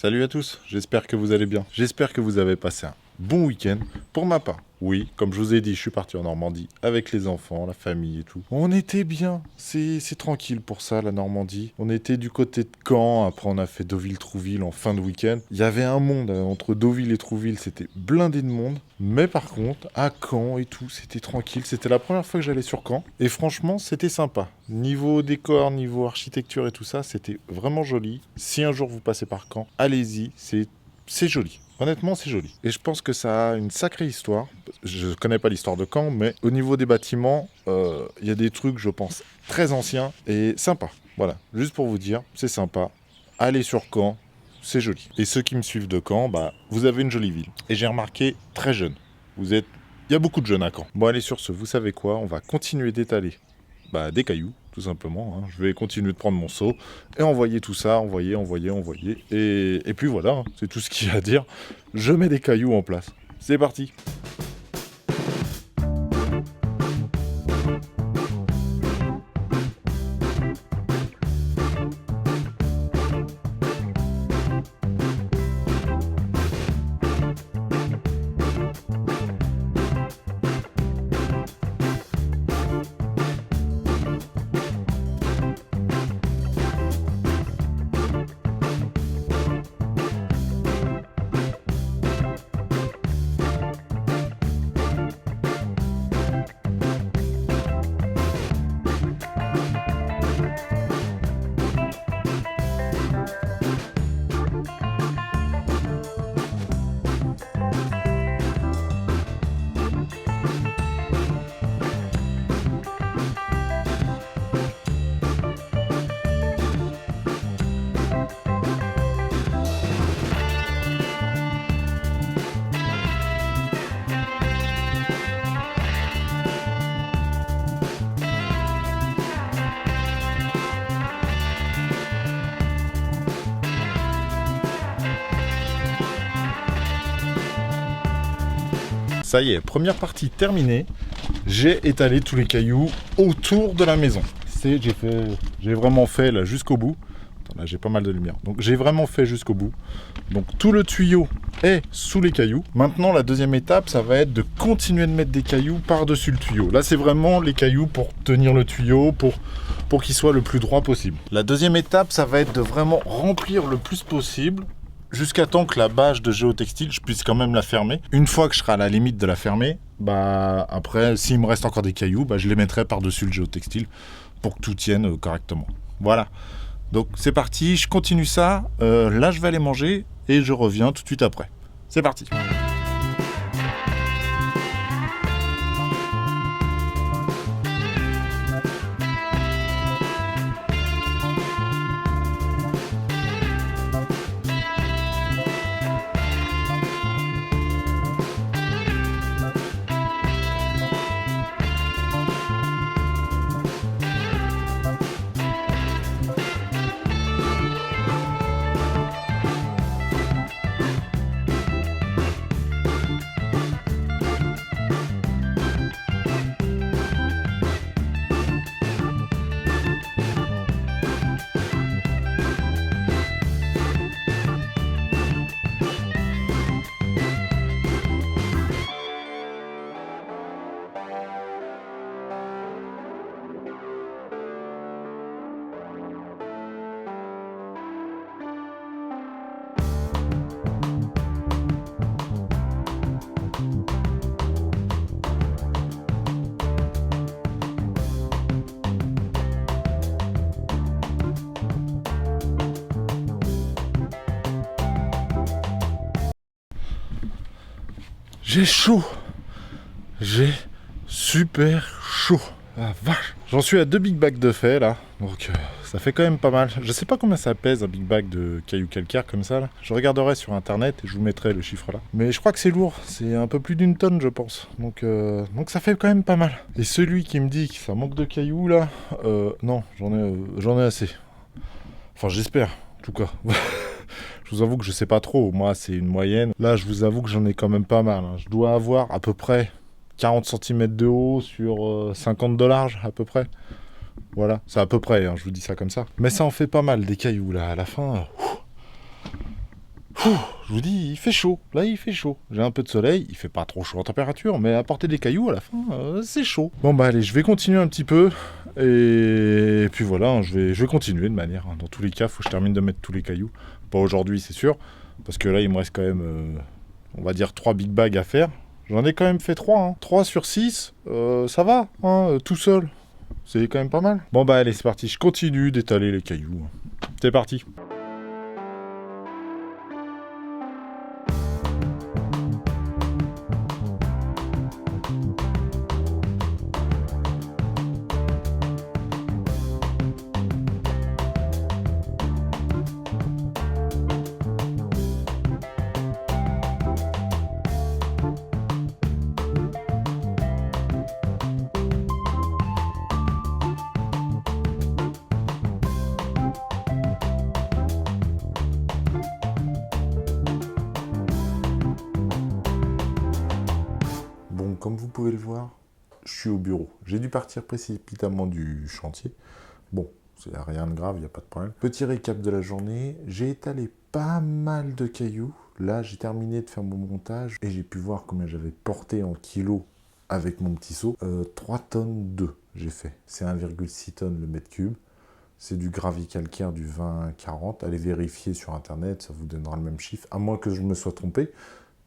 Salut à tous, j'espère que vous allez bien. J'espère que vous avez passé un bon week-end. Pour ma part, oui, comme je vous ai dit, je suis parti en Normandie avec les enfants, la famille et tout. On était bien, c'est tranquille pour ça, la Normandie. On était du côté de Caen, après on a fait Deauville-Trouville en fin de week-end. Il y avait un monde entre Deauville et Trouville, c'était blindé de monde. Mais par contre, à Caen et tout, c'était tranquille. C'était la première fois que j'allais sur Caen. Et franchement, c'était sympa. Niveau décor, niveau architecture et tout ça, c'était vraiment joli. Si un jour vous passez par Caen, allez-y, c'est joli. Honnêtement, c'est joli. Et je pense que ça a une sacrée histoire. Je ne connais pas l'histoire de Caen, mais au niveau des bâtiments, il y a des trucs, je pense, très anciens et sympas. Voilà, juste pour vous dire, c'est sympa. Allez sur Caen, c'est joli. Et ceux qui me suivent de Caen, bah, vous avez une jolie ville. Et j'ai remarqué, très jeune. Il y a beaucoup de jeunes à Caen. Bon, allez, sur ce, vous savez quoi? On va continuer d'étaler des cailloux, tout simplement. Hein. Je vais continuer de prendre mon seau et envoyer tout ça, envoyer. Et puis voilà, hein, c'est tout ce qu'il y a à dire. Je mets des cailloux en place. C'est parti. Ça y est, première partie terminée. J'ai étalé tous les cailloux autour de la maison. J'ai vraiment fait là jusqu'au bout. Attends, là j'ai pas mal de lumière. Donc j'ai vraiment fait jusqu'au bout. Donc tout le tuyau est sous les cailloux. Maintenant la deuxième étape, ça va être de continuer de mettre des cailloux par-dessus le tuyau. Là c'est vraiment les cailloux pour tenir le tuyau, pour qu'il soit le plus droit possible. La deuxième étape, ça va être de vraiment remplir le plus possible jusqu'à temps que la bâche de géotextile, je puisse quand même la fermer. Une fois que je serai à la limite de la fermer, après, s'il me reste encore des cailloux, je les mettrai par-dessus le géotextile pour que tout tienne correctement. Voilà. Donc c'est parti, je continue ça. Là, je vais aller manger et je reviens tout de suite après. C'est parti. J'ai chaud. J'ai super chaud. Ah vache. J'en suis à 2 big bags de fait là. Donc ça fait quand même pas mal. Je sais pas combien ça pèse un big bag de cailloux calcaires comme ça là. Je regarderai sur internet et je vous mettrai le chiffre là. Mais je crois que c'est lourd. C'est un peu plus d'une tonne je pense. Donc ça fait quand même pas mal. Et celui qui me dit que ça manque de cailloux là, non, j'en ai assez. Enfin j'espère en tout cas. Je vous avoue que je sais pas trop, moi c'est une moyenne. Là je vous avoue que j'en ai quand même pas mal. Hein. Je dois avoir à peu près 40 cm de haut sur 50 de large à peu près. Voilà, c'est à peu près, hein, je vous dis ça comme ça. Mais ça en fait pas mal des cailloux là, à la fin. Je vous dis, il fait chaud. Là, il fait chaud. J'ai un peu de soleil. Il fait pas trop chaud en température, mais à porter des cailloux, à la fin, c'est chaud. Bon, bah allez, je vais continuer un petit peu. Et puis voilà, hein, je vais continuer de manière. Hein. Dans tous les cas, faut que je termine de mettre tous les cailloux. Pas aujourd'hui, c'est sûr. Parce que là, il me reste quand même, on va dire, 3 big bags à faire. J'en ai quand même fait 3. Hein. 3 sur 6, ça va, hein, tout seul. C'est quand même pas mal. Bon, bah allez, c'est parti. Je continue d'étaler les cailloux. C'est parti. Bon, comme vous pouvez le voir, je suis au bureau. J'ai dû partir précipitamment du chantier. Bon, c'est rien de grave, il n'y a pas de problème. Petit récap de la journée, j'ai étalé pas mal de cailloux. Là, j'ai terminé de faire mon montage et j'ai pu voir combien j'avais porté en kilos avec mon petit seau. 3 tonnes 2, j'ai fait. C'est 1,6 tonnes le mètre cube. C'est du gravier calcaire du 20-40. Allez vérifier sur internet, ça vous donnera le même chiffre, à moins que je me sois trompé.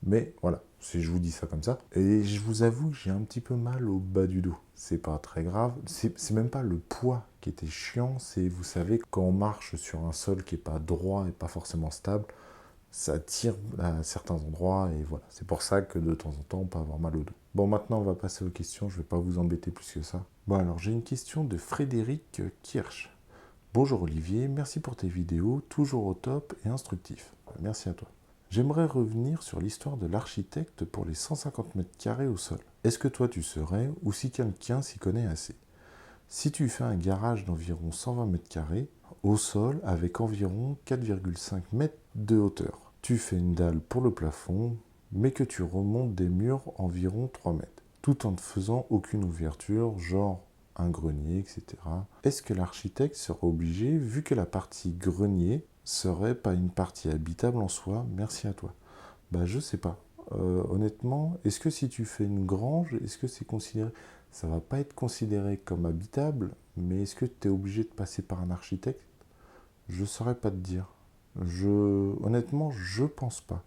Mais voilà, je vous dis ça comme ça. Et je vous avoue, j'ai un petit peu mal au bas du dos. C'est pas très grave. C'est même pas le poids qui était chiant. C'est, vous savez, quand on marche sur un sol qui est pas droit et pas forcément stable, ça tire à certains endroits. Et voilà, c'est pour ça que de temps en temps, on peut avoir mal au dos. Bon, maintenant, on va passer aux questions. Je vais pas vous embêter plus que ça. Bon, alors, j'ai une question de Frédéric Kirsch. Bonjour Olivier, merci pour tes vidéos, toujours au top et instructif. Merci à toi. J'aimerais revenir sur l'histoire de l'architecte pour les 150 mètres carrés au sol. Est-ce que toi tu serais, ou si quelqu'un s'y connaît assez? Si tu fais un garage d'environ 120 mètres carrés, au sol avec environ 4,5 mètres de hauteur, tu fais une dalle pour le plafond, mais que tu remontes des murs environ 3 mètres, tout en ne faisant aucune ouverture, genre un grenier, etc. Est-ce que l'architecte sera obligé, vu que la partie grenier serait pas une partie habitable en soi? Merci à toi. Bah je sais pas. Honnêtement, est-ce que si tu fais une grange, est-ce que c'est considéré... Ça va pas être considéré comme habitable, mais est-ce que tu es obligé de passer par un architecte? Je saurais pas te dire. Honnêtement, je pense pas.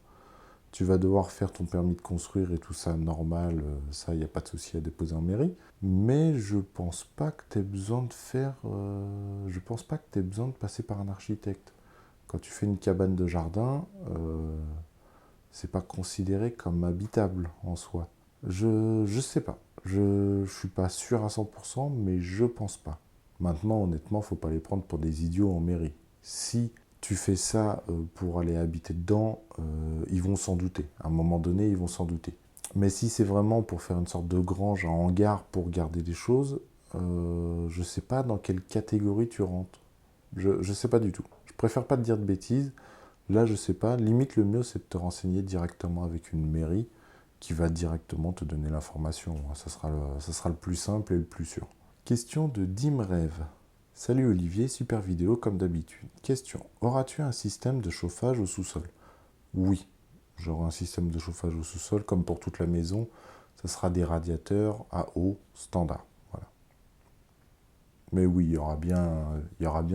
Tu vas devoir faire ton permis de construire et tout ça normal, ça, il n'y a pas de souci à déposer en mairie. Mais je pense pas que tu aies besoin de faire... je pense pas que tu aies besoin de passer par un architecte. Quand tu fais une cabane de jardin, c'est pas considéré comme habitable en soi. Je sais pas. Je suis pas sûr à 100%, mais je pense pas. Maintenant, honnêtement, faut pas les prendre pour des idiots en mairie. Si tu fais ça pour aller habiter dedans, ils vont s'en douter. À un moment donné, ils vont s'en douter. Mais si c'est vraiment pour faire une sorte de grange, un hangar pour garder des choses, je sais pas dans quelle catégorie tu rentres. Je sais pas du tout. Je préfère pas te dire de bêtises. Là, je sais pas. Limite, le mieux, c'est de te renseigner directement avec une mairie qui va directement te donner l'information. Ça sera le plus simple et le plus sûr. Question de Dimrêve. Salut Olivier, super vidéo comme d'habitude. Question, auras-tu un système de chauffage au sous-sol? Oui, j'aurai un système de chauffage au sous-sol comme pour toute la maison. Ce sera des radiateurs à eau standard. Voilà. Mais oui, il y aura bien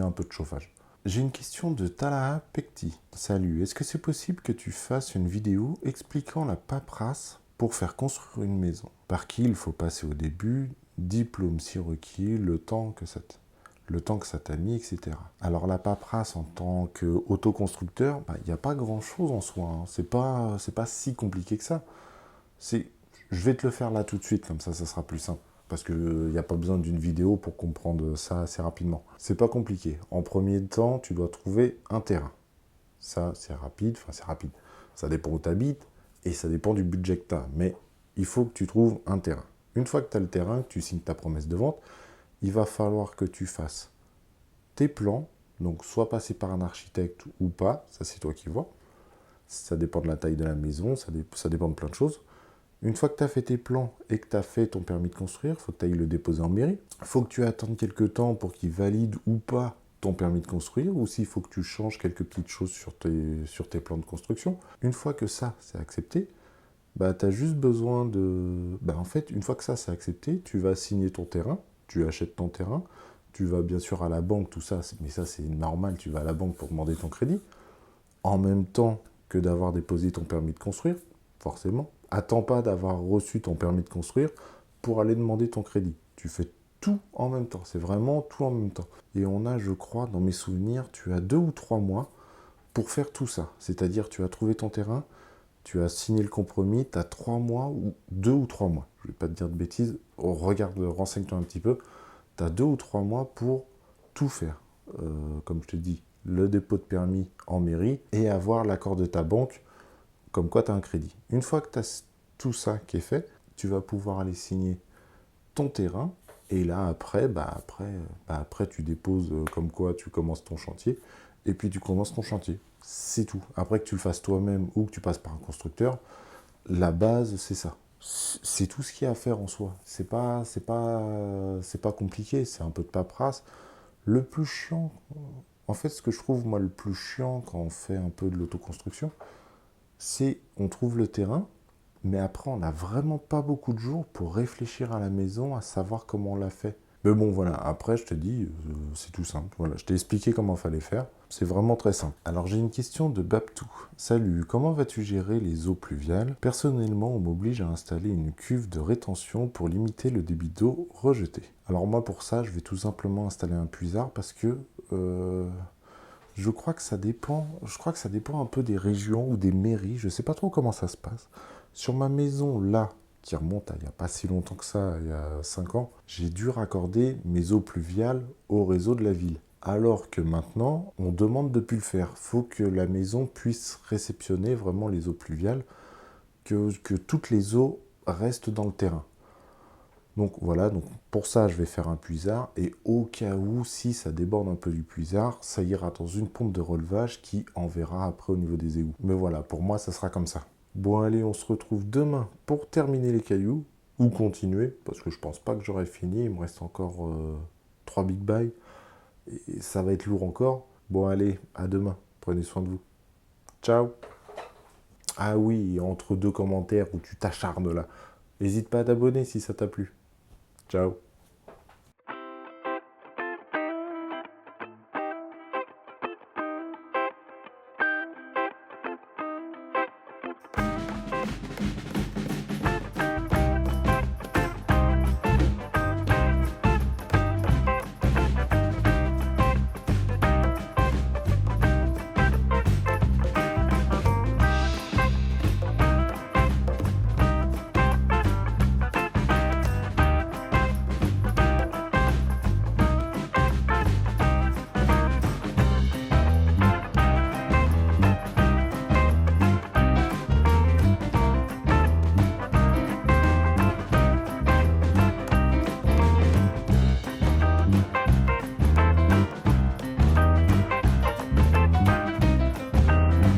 un peu de chauffage. J'ai une question de Talaha Pekti. Salut, est-ce que c'est possible que tu fasses une vidéo expliquant la paperasse pour faire construire une maison? Par qui il faut passer au début, diplôme si requis, le temps que ça t'a mis, etc. Alors la paperasse en tant qu'autoconstructeur, il n'y a pas grand-chose en soi. Hein. C'est pas si compliqué que ça. Je vais te le faire là tout de suite, comme ça sera plus simple. Parce qu'il n'y a pas besoin d'une vidéo pour comprendre ça assez rapidement. C'est pas compliqué. En premier temps, tu dois trouver un terrain. Ça, c'est rapide. Enfin, c'est rapide. Ça dépend où tu habites et ça dépend du budget que tu as. Mais il faut que tu trouves un terrain. Une fois que tu as le terrain, que tu signes ta promesse de vente, il va falloir que tu fasses tes plans. Donc, soit passer par un architecte ou pas. Ça, c'est toi qui vois. Ça dépend de la taille de la maison. Ça dépend de plein de choses. Une fois que tu as fait tes plans et que tu as fait ton permis de construire, il faut que tu ailles le déposer en mairie. Il faut que tu attendes quelques temps pour qu'ils valident ou pas ton permis de construire ou s'il faut que tu changes quelques petites choses sur tes plans de construction. Une fois que ça, c'est accepté, bah, tu as juste besoin de... Bah, en fait, une fois que ça, c'est accepté, tu vas signer ton terrain, tu achètes ton terrain, tu vas bien sûr à la banque, tout ça, mais ça c'est normal, tu vas à la banque pour demander ton crédit, en même temps que d'avoir déposé ton permis de construire, forcément. Attends pas d'avoir reçu ton permis de construire pour aller demander ton crédit. Tu fais tout en même temps, c'est vraiment tout en même temps. Et on a, je crois, dans mes souvenirs, tu as 2 ou 3 mois pour faire tout ça. C'est-à-dire, tu as trouvé ton terrain, tu as signé le compromis, tu as 3 mois, ou 2 ou 3 mois, je ne vais pas te dire de bêtises, regarde, renseigne-toi un petit peu, tu as 2 ou 3 mois pour tout faire. Comme je te dis, le dépôt de permis en mairie et avoir l'accord de ta banque, comme quoi tu as un crédit. Une fois que tu as tout ça qui est fait, tu vas pouvoir aller signer ton terrain. Et là, après, tu déposes comme quoi tu commences ton chantier. Et puis tu commences ton chantier. C'est tout. Après que tu le fasses toi-même ou que tu passes par un constructeur, la base, c'est ça. C'est tout ce qu'il y a à faire en soi. C'est pas compliqué. C'est un peu de paperasse. Le plus chiant, en fait, ce que je trouve, moi, le plus chiant quand on fait un peu de l'autoconstruction, c'est on trouve le terrain, mais après, on n'a vraiment pas beaucoup de jours pour réfléchir à la maison, à savoir comment on l'a fait. Mais bon, voilà, après, je te dis, c'est tout simple. Voilà, je t'ai expliqué comment il fallait faire. C'est vraiment très simple. Alors, j'ai une question de Babtou. Salut, comment vas-tu gérer les eaux pluviales? Personnellement, on m'oblige à installer une cuve de rétention pour limiter le débit d'eau rejeté. Alors, moi, pour ça, je vais tout simplement installer un puisard parce que je crois que ça dépend. Je crois que ça dépend un peu des régions ou des mairies. Je ne sais pas trop comment ça se passe. Sur ma maison, là, qui remonte à il n'y a pas si longtemps que ça, il y a 5 ans, j'ai dû raccorder mes eaux pluviales au réseau de la ville. Alors que maintenant, on demande de ne plus le faire. Il faut que la maison puisse réceptionner vraiment les eaux pluviales, que toutes les eaux restent dans le terrain. Donc voilà, donc pour ça, je vais faire un puisard. Et au cas où, si ça déborde un peu du puisard, ça ira dans une pompe de relevage qui enverra après au niveau des égouts. Mais voilà, pour moi, ça sera comme ça. Bon, allez, on se retrouve demain pour terminer les cailloux, ou continuer, parce que je pense pas que j'aurai fini. Il me reste encore 3 big buys, et ça va être lourd encore. Bon, allez, à demain. Prenez soin de vous. Ciao. Ah oui, entre deux commentaires où tu t'acharnes là. N'hésite pas à t'abonner si ça t'a plu. Ciao.